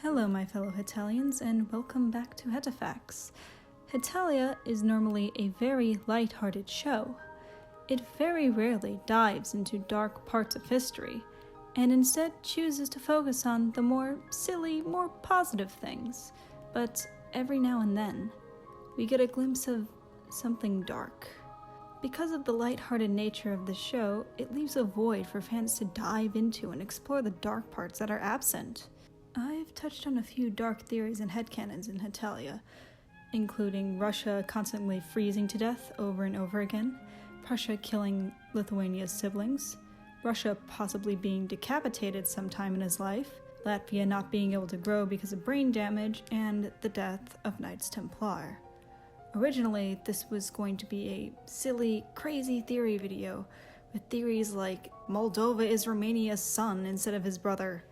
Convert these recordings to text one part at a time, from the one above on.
Hello my fellow Hetalians, and welcome back to Hetafacts. Hetalia is normally a very light-hearted show. It very rarely dives into dark parts of history, and instead chooses to focus on the more silly, more positive things. But every now and then, we get a glimpse of something dark. Because of the light-hearted nature of the show, it leaves a void for fans to dive into and explore the dark parts that are absent. I've touched on a few dark theories and headcanons in Hetalia, including Russia constantly freezing to death over and over again, Prussia killing Lithuania's siblings, Russia possibly being decapitated sometime in his life, Latvia not being able to grow because of brain damage, and the death of Knights Templar. Originally, this was going to be a silly, crazy theory video, with theories like Moldova is Romania's son instead of his brother.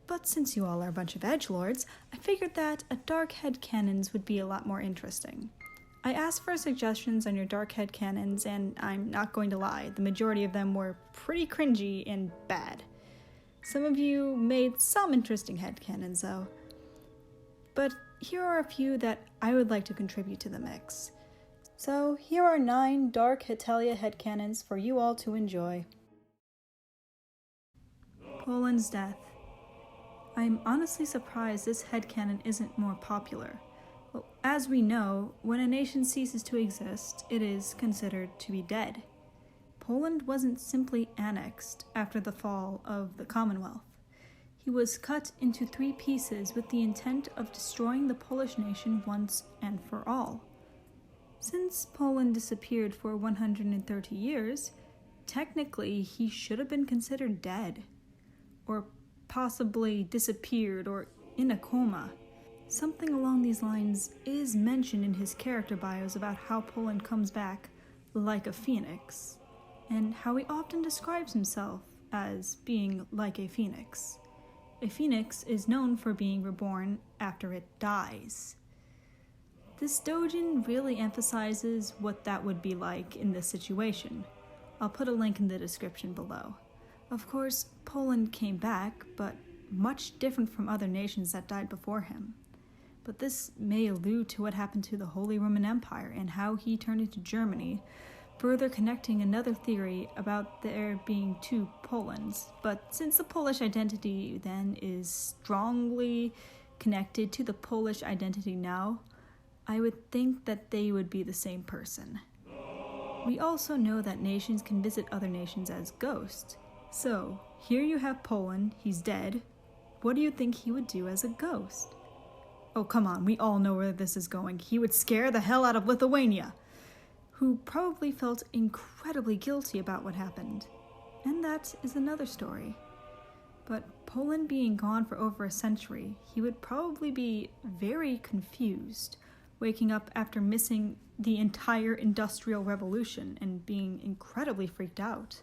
But since you all are a bunch of edgelords, I figured that a dark headcanons would be a lot more interesting. I asked for suggestions on your dark headcanons, and I'm not going to lie, the majority of them were pretty cringy and bad. Some of you made some interesting headcanons though. But here are a few that I would like to contribute to the mix. So here are 9 dark Hetalia headcanons for you all to enjoy. Poland's death. I'm honestly surprised this headcanon isn't more popular. Well, as we know, when a nation ceases to exist, it is considered to be dead. Poland wasn't simply annexed after the fall of the Commonwealth. He was cut into 3 pieces with the intent of destroying the Polish nation once and for all. Since Poland disappeared for 130 years, technically he should have been considered dead, or possibly disappeared or in a coma. Something along these lines is mentioned in his character bios about how Poland comes back like a phoenix, and how he often describes himself as being like a phoenix. A phoenix is known for being reborn after it dies. This doujin really emphasizes what that would be like in this situation. I'll put a link in the description below. Of course, Poland came back, but much different from other nations that died before him. But this may allude to what happened to the Holy Roman Empire and how he turned into Germany, further connecting another theory about there being 2 Polands. But since the Polish identity then is strongly connected to the Polish identity now, I would think that they would be the same person. We also know that nations can visit other nations as ghosts. So, here you have Poland, he's dead. What do you think he would do as a ghost? Oh, come on, we all know where this is going. He would scare the hell out of Lithuania, who probably felt incredibly guilty about what happened. And that is another story. But Poland being gone for over a century, he would probably be very confused, waking up after missing the entire Industrial Revolution and being incredibly freaked out.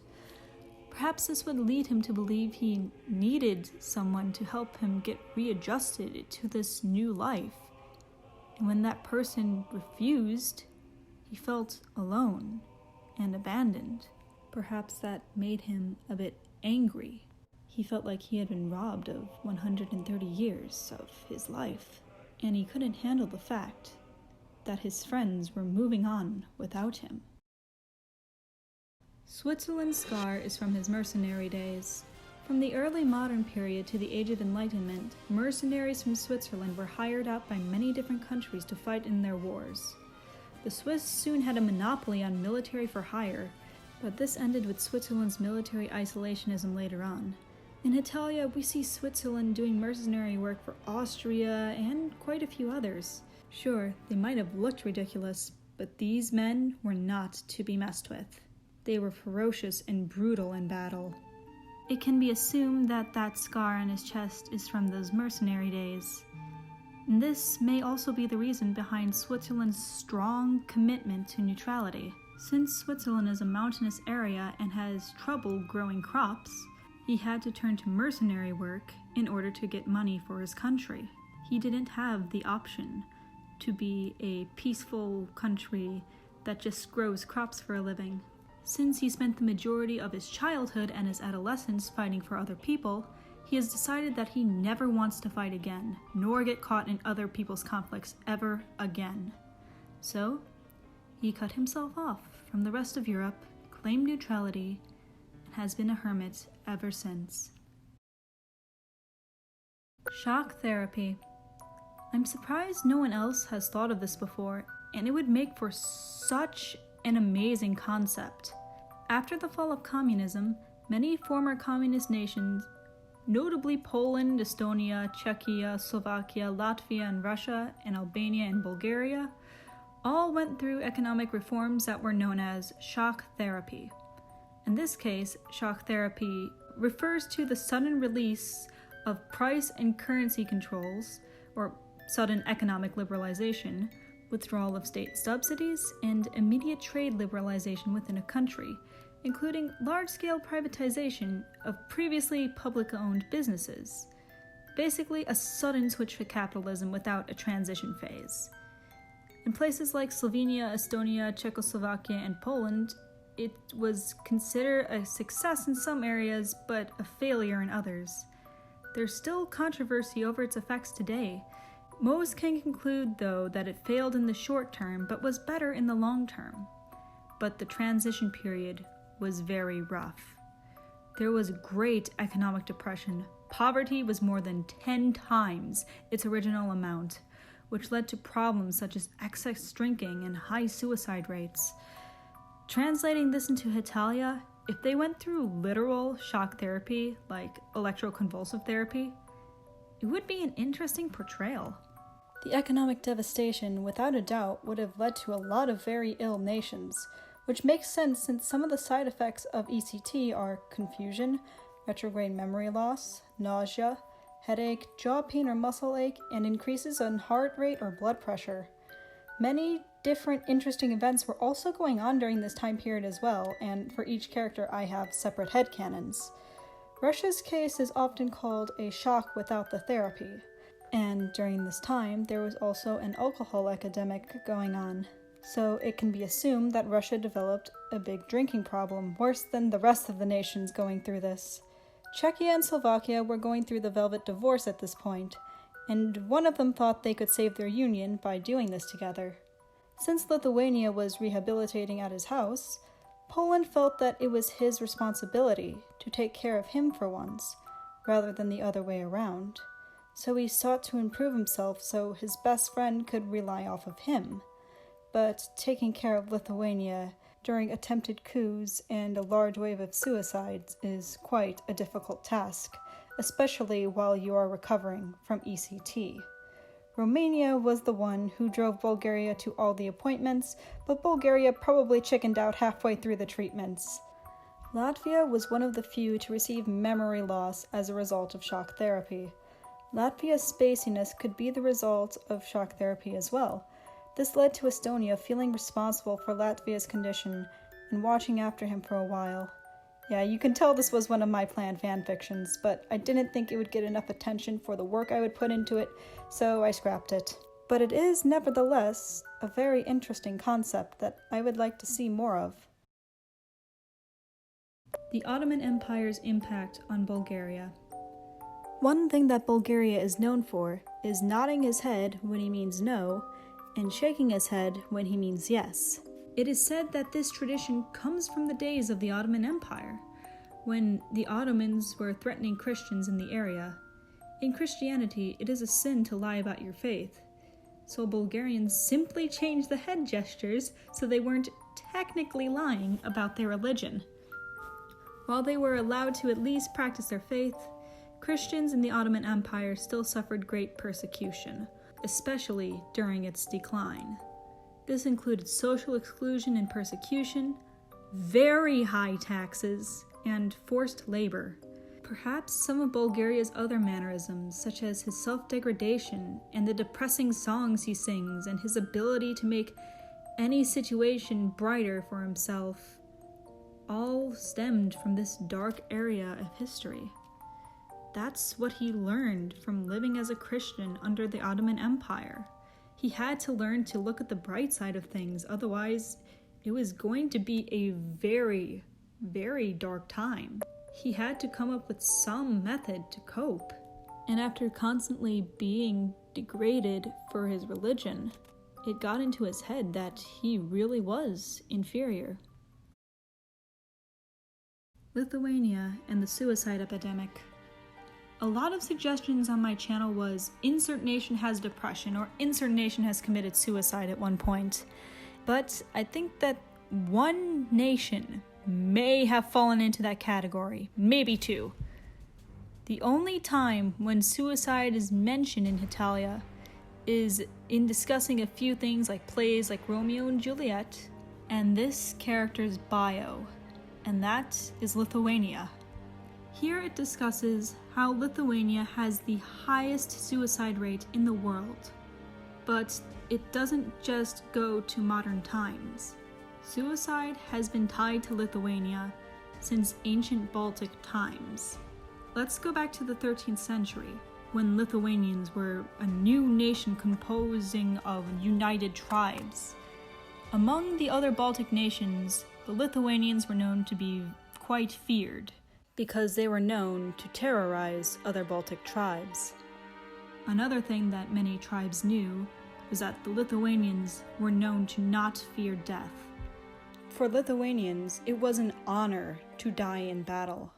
Perhaps this would lead him to believe he needed someone to help him get readjusted to this new life. And when that person refused, he felt alone and abandoned. Perhaps that made him a bit angry. He felt like he had been robbed of 130 years of his life, and he couldn't handle the fact that his friends were moving on without him. Switzerland's scar is from his mercenary days. From the early modern period to the Age of Enlightenment, mercenaries from Switzerland were hired out by many different countries to fight in their wars. The Swiss soon had a monopoly on military for hire, but this ended with Switzerland's military isolationism later on. In Hetalia, we see Switzerland doing mercenary work for Austria and quite a few others. Sure, they might have looked ridiculous, but these men were not to be messed with. They were ferocious and brutal in battle. It can be assumed that that scar on his chest is from those mercenary days. And this may also be the reason behind Switzerland's strong commitment to neutrality. Since Switzerland is a mountainous area and has trouble growing crops, he had to turn to mercenary work in order to get money for his country. He didn't have the option to be a peaceful country that just grows crops for a living. Since he spent the majority of his childhood and his adolescence fighting for other people, he he has decided that he never wants to fight again, nor get caught in other people's conflicts ever again. So, he cut himself off from the rest of Europe, claimed neutrality, and has been a hermit ever since. Shock therapy. I'm surprised no one else has thought of this before, and it would make for such an amazing concept. After the fall of communism, many former communist nations, notably Poland, Estonia, Czechia, Slovakia, Latvia, and Russia, and Albania and Bulgaria, all went through economic reforms that were known as shock therapy. In this case, shock therapy refers to the sudden release of price and currency controls, or sudden economic liberalization, withdrawal of state subsidies, and immediate trade liberalization within a country, including large-scale privatization of previously public-owned businesses. Basically, a sudden switch to capitalism without a transition phase. In places like Slovenia, Estonia, Czechoslovakia, and Poland, it was considered a success in some areas, but a failure in others. There's still controversy over its effects today. Most can conclude, though, that it failed in the short term, but was better in the long term. But the transition period was very rough. There was great economic depression. Poverty was more than 10 times its original amount, which led to problems such as excess drinking and high suicide rates. Translating this into Hetalia, if they went through literal shock therapy, like electroconvulsive therapy, it would be an interesting portrayal. The economic devastation, without a doubt, would have led to a lot of very ill nations, which makes sense since some of the side effects of ECT are confusion, retrograde memory loss, nausea, headache, jaw pain or muscle ache, and increases in heart rate or blood pressure. Many different interesting events were also going on during this time period as well, and for each character I have separate headcanons. Russia's case is often called a shock without the therapy, and during this time there was also an alcohol epidemic going on, so it can be assumed that Russia developed a big drinking problem, worse than the rest of the nations going through this. Czechia and Slovakia were going through the Velvet Divorce at this point, and one of them thought they could save their union by doing this together. Since Lithuania was rehabilitating at his house, Poland felt that it was his responsibility to take care of him for once, rather than the other way around. So he sought to improve himself so his best friend could rely off of him. But taking care of Lithuania during attempted coups and a large wave of suicides is quite a difficult task, especially while you are recovering from ECT. Romania was the one who drove Bulgaria to all the appointments, but Bulgaria probably chickened out halfway through the treatments. Latvia was one of the few to receive memory loss as a result of shock therapy. Latvia's spaciness could be the result of shock therapy as well. This led to Estonia feeling responsible for Latvia's condition and watching after him for a while. Yeah, you can tell this was one of my planned fanfictions, but I didn't think it would get enough attention for the work I would put into it, so I scrapped it. But it is, nevertheless, a very interesting concept that I would like to see more of. The Ottoman Empire's impact on Bulgaria. One thing that Bulgaria is known for is nodding his head when he means no, and shaking his head when he means yes. It is said that this tradition comes from the days of the Ottoman Empire, when the Ottomans were threatening Christians in the area. In Christianity, it is a sin to lie about your faith, so Bulgarians simply changed the head gestures so they weren't technically lying about their religion. While they were allowed to at least practice their faith, Christians in the Ottoman Empire still suffered great persecution, especially during its decline. This included social exclusion and persecution, very high taxes, and forced labor. Perhaps some of Bulgaria's other mannerisms, such as his self-degradation and the depressing songs he sings and his ability to make any situation brighter for himself, all stemmed from this dark area of history. That's what he learned from living as a Christian under the Ottoman Empire. He had to learn to look at the bright side of things, otherwise it was going to be a very, very dark time. he had to come up with some method to cope. And after constantly being degraded for his religion, it got into his head that he really was inferior. Lithuania and the suicide epidemic. A lot of suggestions on my channel was insert nation has depression or insert nation has committed suicide at one point. But I think that one nation may have fallen into that category, maybe two. The only time when suicide is mentioned in Hetalia is in discussing a few things like plays like Romeo and Juliet and this character's bio, and that is Lithuania. Here it discusses how Lithuania has the highest suicide rate in the world, but it doesn't just go to modern times. Suicide has been tied to Lithuania since ancient Baltic times. Let's go back to the 13th century, when Lithuanians were a new nation composing of united tribes. Among the other Baltic nations, the Lithuanians were known to be quite feared, because they were known to terrorize other Baltic tribes. Another thing that many tribes knew was that the Lithuanians were known to not fear death. For Lithuanians, it was an honor to die in battle.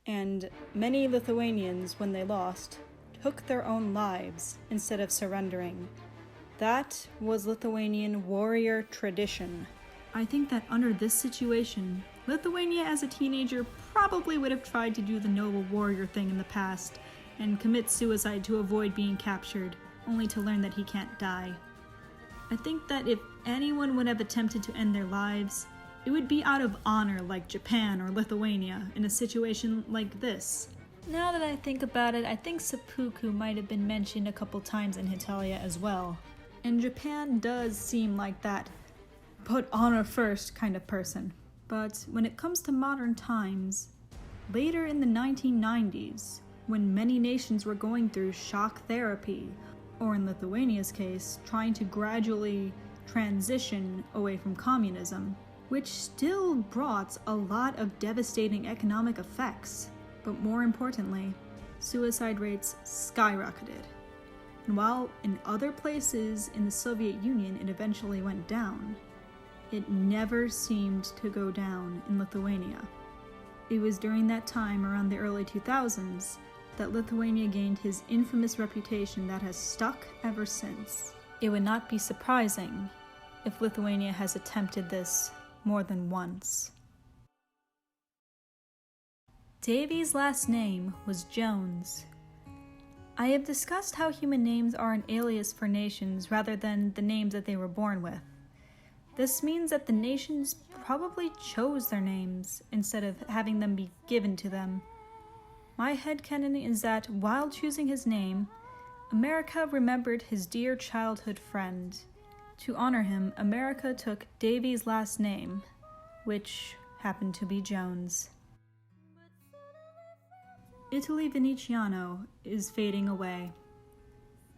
And many Lithuanians, when they lost, took their own lives instead of surrendering. That was Lithuanian warrior tradition. I think that under this situation, Lithuania as a teenager probably would have tried to do the noble warrior thing in the past and commit suicide to avoid being captured, only to learn that he can't die. I think that if anyone would have attempted to end their lives, it would be out of honor like Japan or Lithuania in a situation like this. Now that I think about it, I think seppuku might have been mentioned a couple times in Hetalia as well. And Japan does seem like that put honor first kind of person. But when it comes to modern times, later in the 1990s, when many nations were going through shock therapy, or in Lithuania's case, trying to gradually transition away from communism, which still brought a lot of devastating economic effects, but more importantly, suicide rates skyrocketed. And while in other places in the Soviet Union it eventually went down, it never seemed to go down in Lithuania. It was during that time, around the early 2000s, that Lithuania gained his infamous reputation that has stuck ever since. It would not be surprising if Lithuania has attempted this more than once. Davy's last name was Jones. I have discussed how human names are an alias for nations rather than the names that they were born with. This means that the nations probably chose their names instead of having them be given to them. My headcanon is that while choosing his name, America remembered his dear childhood friend. To honor him, America took Davy's last name, which happened to be Jones. Italy Venetiano is fading away.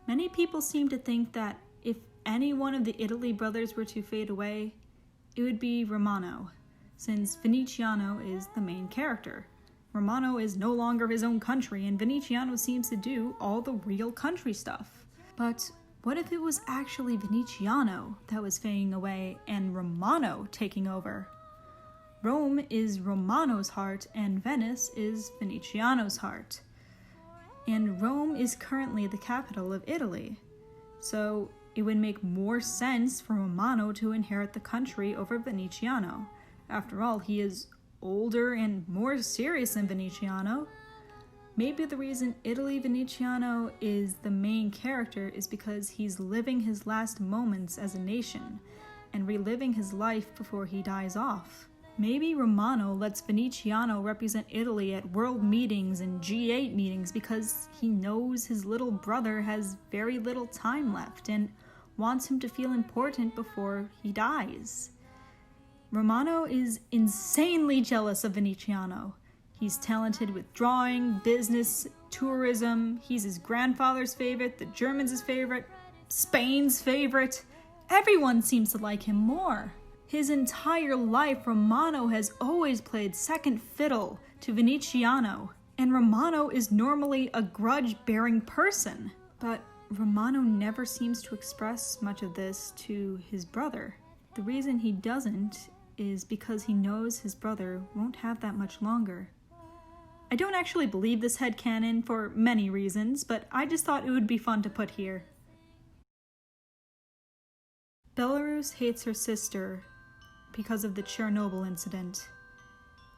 Many people seem to think that if any one of the Italy brothers were to fade away, it would be Romano, since Venetiano is the main character. Romano is no longer his own country, and Venetiano seems to do all the real country stuff. But what if it was actually Venetiano that was fading away and Romano taking over? Rome is Romano's heart, and Venice is Venetiano's heart. And Rome is currently the capital of Italy, so it would make more sense for Romano to inherit the country over Venetiano. After all, he is older and more serious than Venetiano. Maybe the reason Italy Venetiano is the main character is because he's living his last moments as a nation and reliving his life before he dies off. Maybe Romano lets Venetiano represent Italy at world meetings and G8 meetings because he knows his little brother has very little time left and wants him to feel important before he dies. Romano is insanely jealous of Venetiano. He's talented with drawing, business, tourism. He's his grandfather's favorite, the Germans' favorite, Spain's favorite. Everyone seems to like him more. His entire life, Romano has always played second fiddle to Venetiano, and Romano is normally a grudge-bearing person. But Romano never seems to express much of this to his brother. The reason he doesn't is because he knows his brother won't have that much longer. I don't actually believe this headcanon for many reasons, but I just thought it would be fun to put here. Belarus hates her sister because of the Chernobyl incident.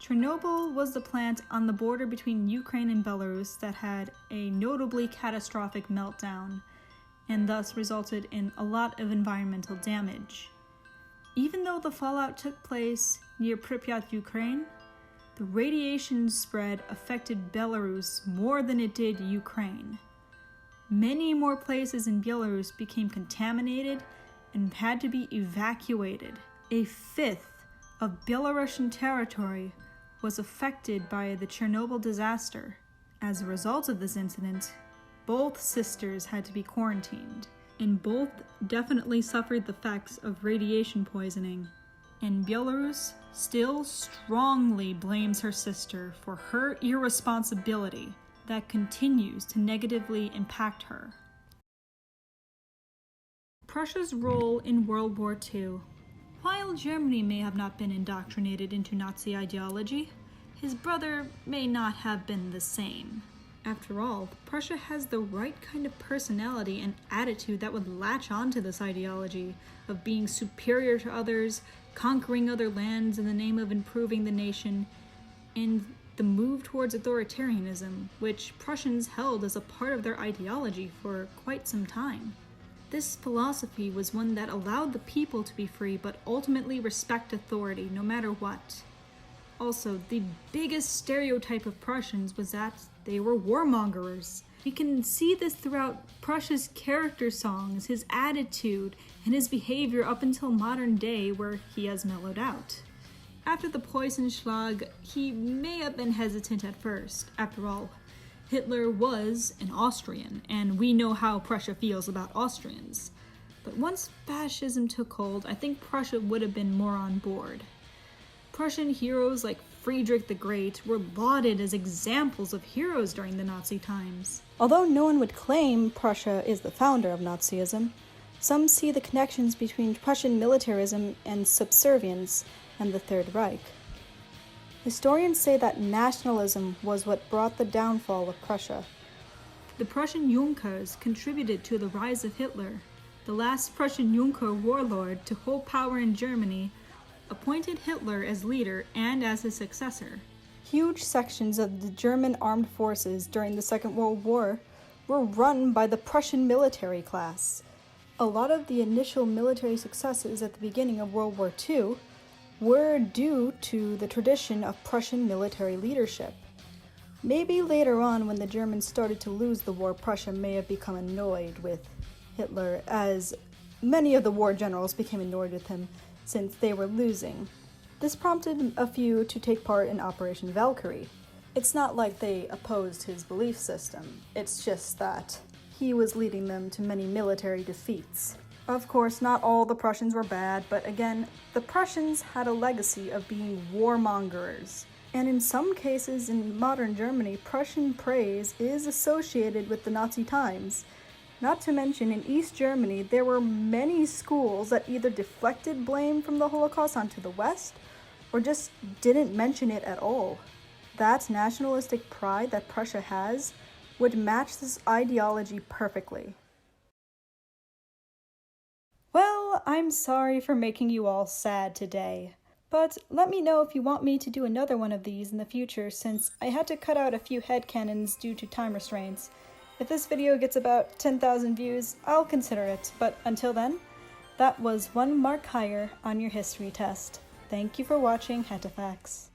Chernobyl was the plant on the border between Ukraine and Belarus that had a notably catastrophic meltdown, and thus resulted in a lot of environmental damage. Even though the fallout took place near Pripyat, Ukraine, the radiation spread affected Belarus more than it did Ukraine. Many more places in Belarus became contaminated and had to be evacuated. A fifth of Belarusian territory was affected by the Chernobyl disaster. As a result of this incident, both sisters had to be quarantined, and both definitely suffered the effects of radiation poisoning. And Belarus still strongly blames her sister for her irresponsibility that continues to negatively impact her. Prussia's role in World War II. While Germany may have not been indoctrinated into Nazi ideology, his brother may not have been the same. After all, Prussia has the right kind of personality and attitude that would latch onto this ideology of being superior to others, conquering other lands in the name of improving the nation, and the move towards authoritarianism, which Prussians held as a part of their ideology for quite some time. This philosophy was one that allowed the people to be free but ultimately respect authority no matter what. Also, the biggest stereotype of Prussians was that they were warmongers. We can see this throughout Prussia's character songs, his attitude, and his behavior up until modern day where he has mellowed out. After the Poisonschlag, he may have been hesitant at first. After all, Hitler was an Austrian, and we know how Prussia feels about Austrians. But once fascism took hold, I think Prussia would have been more on board. Prussian heroes like Friedrich the Great were lauded as examples of heroes during the Nazi times. Although no one would claim Prussia is the founder of Nazism, some see the connections between Prussian militarism and subservience and the Third Reich. Historians say that nationalism was what brought the downfall of Prussia. The Prussian Junkers contributed to the rise of Hitler. The last Prussian Junker warlord to hold power in Germany appointed Hitler as leader and as his successor. Huge sections of the German armed forces during the Second World War were run by the Prussian military class. A lot of the initial military successes at the beginning of World War II were due to the tradition of Prussian military leadership. Maybe later on, when the Germans started to lose the war, Prussia may have become annoyed with Hitler, as many of the war generals became annoyed with him since they were losing. This prompted a few to take part in Operation Valkyrie. It's not like they opposed his belief system, it's just that he was leading them to many military defeats. Of course, not all the Prussians were bad, but again, the Prussians had a legacy of being warmongers. And in some cases in modern Germany, Prussian praise is associated with the Nazi times. Not to mention, in East Germany, there were many schools that either deflected blame from the Holocaust onto the West, or just didn't mention it at all. That nationalistic pride that Prussia has would match this ideology perfectly. Well, I'm sorry for making you all sad today, but let me know if you want me to do another one of these in the future, since I had to cut out a few headcanons due to time restraints. If this video gets about 10,000 views, I'll consider it, but until then, that was 1 mark higher on your history test. Thank you for watching Hetafax.